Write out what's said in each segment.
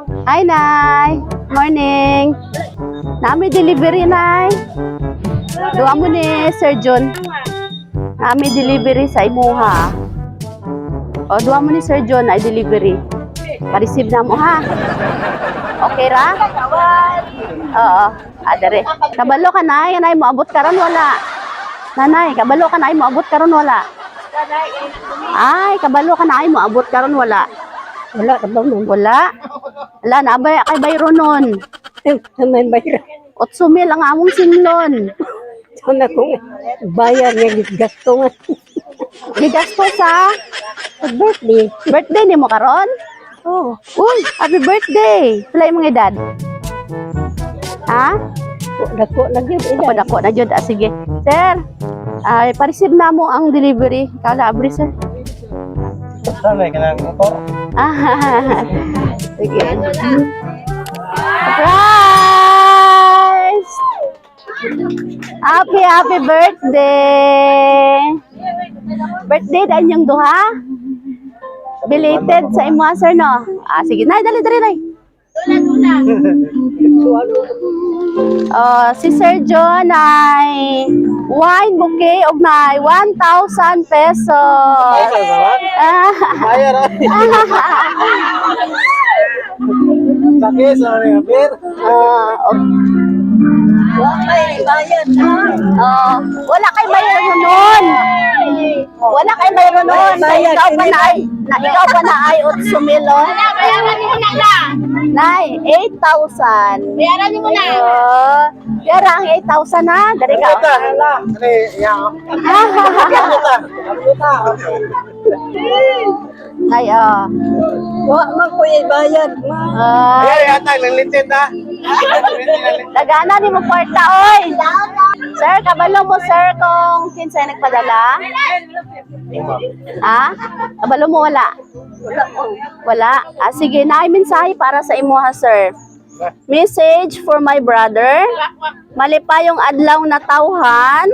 Hi, Nay. Morning. Nami delivery, Nay. Duwa mo ni Sir John. Nami delivery sa imuha. O, duwa mo ni Sir John ay delivery. Pa-receive na mo, ha? Okay ra? Oo. Adere. Kabalo ka, Nay. Nay, moabot ka ron, wala. Nanay, kabalo ka, Nay. Moabot ka ron, wala. Ay, kabalo ka, Nay. Moabot ka ron, wala. Wala ka ba mo? Wala. Wala na, kay bayro nun. May bayra. 8,000 ang among singlon. Sana kung bayar niya gasto nga. Gigasto sa Birthday. birthday ni mo karon? Oh, Uy, happy birthday. Pila imong edad? Ha? dako lagi. Dako na jud. Sige. Sir, ay pa-receive na mo ang delivery. Kala abri, sir. Sana ka ng motor. Sige. Surprise! Happy birthday! Birthday dahil yung duha? Belated sa imo, sir, no? Sige. Nay, dali, nay. Si Sir John ay wine bouquet og nay 1,000 pesos. Bayar Sakit sa mga beer. Wala kay bayro nun. Wala kay bayro nun. Ikaw pa na ay 8,000. Nay, 8,000. Bayaran mo na. Pero ang 8,000 na, dari ka. Nay, Wa man ko ibayad. Ay, atay, langlitin na. Nagana ni mo kwarta, oy. Sir, kabalo mo, sir, kung kinsay nagpadala? Ha? Kabalo mo, wala? Wala? Sige, naay mensahe para sa imo, ha, sir. Message for my brother. Malipayong adlaw na tawhan.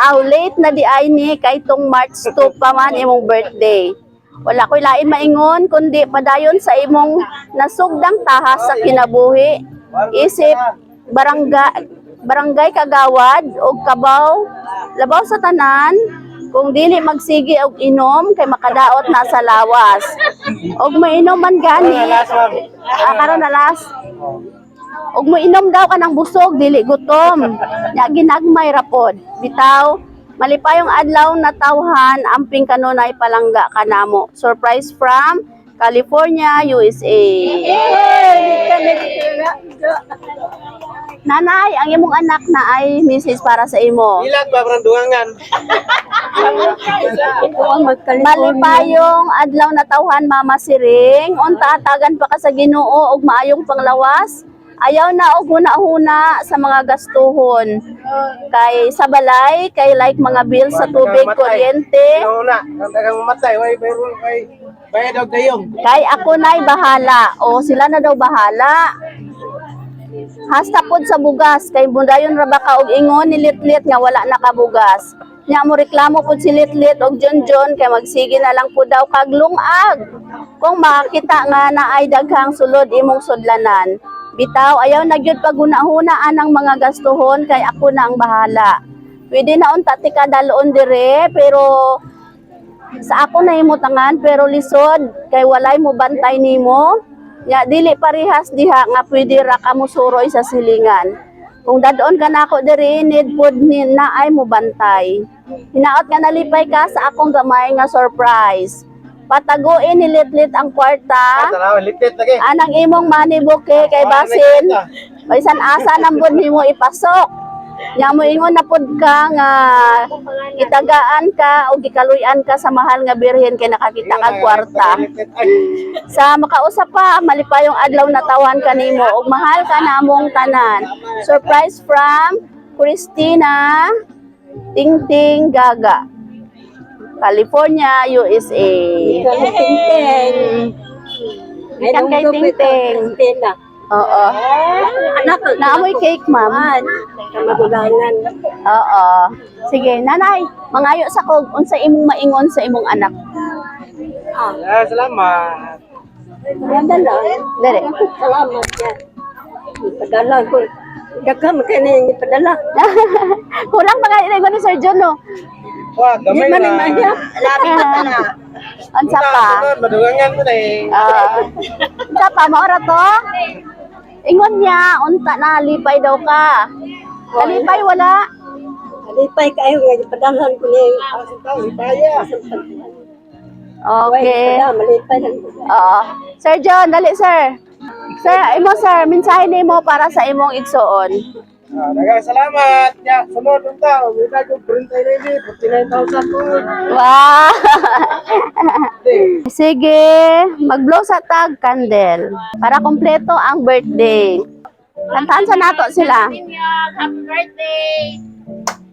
Aw, late na di ay ni kay tong March 2 pa man imong birthday. Wala ko'y lain maingon, kundi padayon sa imong nasugdang tahas sa kinabuhi. Isip, barangay kagawad, o kabaw, labaw sa tanan, kung dili magsigi og inom, kay makadaot na sa lawas. Og mainom man gani, karon na last. Og mainom daw ka ng busog, dili gutom. Nya ginagmay rapod. Bitaw, malipayong adlaw na tawhan, amping kanunay palangga kanamo. Surprise from California, USA. Nanay, ang imong anak na ay message para sa imo. Ilan ba parang duwangan? Ito ang magkalimutan. Malipayong adlaw na tawhan, Mama Siring. Unta atagan pa ka sa Ginoo og maayong panglawas. Ayaw na og huna-huna sa mga gastuhon. Kay sa balay, kay like mga bills sa tubig, kuryente. Una, ang dagang mamatay, way meron kay bayad og dayong. Kay ako na'y bahala. O sila na daw bahala. Hasta pod sa bugas. Kay bundayon ra ba ka og ingon ni Litlit nga wala nakabugas. Nya mo reklamo pod si Litlit og John kay magsige na lang po daw kag lungag. Kung makita nga na ay daghang sulod imong sudlanan. Bitaw, ayaw na gyud paghuna-hunaan ang mga gastuhon kay ako na ang bahala. Pwede na unta ti kadaloon dire, pero sa ako na imutangan, pero lisod kay walay mo bantay nimo. Nya dili parehas diha nga pwede ra ka musuroy sa silingan. Kung dadon ka nako diri, need pod ni naay mo bantay. Hinaot nga nalipay ka sa akong gamay nga surprise. Pataguin ni Litlit ang kwarta. Litit lagi. Anang imong money bouquet kay basin. Bisan asa nambod nimo ipasok. Nya mo ingon na pod ka nga itagaan ka o gikaluyan ka sa mahal nga birhen kay nakakita kag kwarta. Sa makausap pa, malipayong adlaw na tawan kanimo og mahal ka namong tanan. Surprise from Christina Tingting Gaga, California, USA. Ikan kay Tingting. Oo. Anak, Naamoy cake, ma'am. kamagulangan. Oo. Sige, nanay, mangayo sa kog unsa imong maingon sa imong anak. Salamat. Madala. Dere. Salamat niya. Ipadala ko. Daghang man kayo na yung ipadala. Kulang pa nga inay ko ni Sir John, no? Wah, Di gamay man na. naman niya. Ansa pa? Sunod, madugangan mo na eh. Ansa pa, maora to? Ingon niya, unta na, lipay daw ka. Kalipay, wala. Alipay kayo nga ipadalan ko niya. Lipaya. Okay. Malipay lang. Oo. Sir John, dali, sir. Sir, imo, sir, mensahe nimo para sa imong igsuon. Dagang salamat. Ya, sunod unta. Wala ko 49,000 po. Wow! Sige, mag-blow sa tag candle para kumpleto ang birthday. Kantaan sa nato sila. Happy birthday!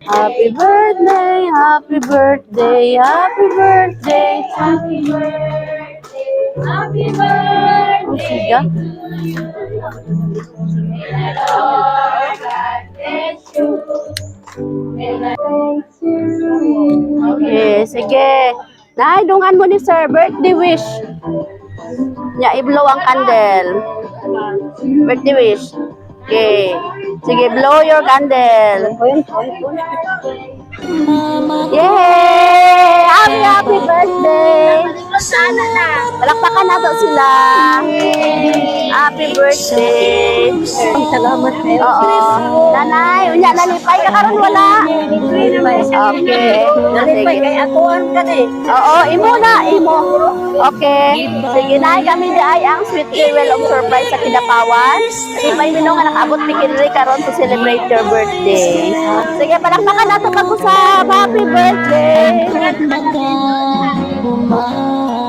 Happy birthday, happy birthday, happy birthday. Happy birthday! Happy birthday! Ang siga. Lord, God bless you. Okay, sige. Naidungan mo ni sir, birthday wish. Nya, i-blow ang candle. Birthday wish. Okay. Sige, blow your candle. Yay! Happy birthday! Sana na! Palakpakan nato sila. Happy birthday. Salamat kayo. Oo. Nanay, unya nalipay ka karon wala. Okay. Nalipay Sige. kay ako ang kani. Oo, imo na, imo. Okay. Sige na, kami di ay ang sweet farewell of surprise sa Kidapawan. Kasi may minong nga nakaabot ni Kinri karon to celebrate your birthday. Sige, palakpakan nato pag-usap. Happy birthday. Magandang umaga.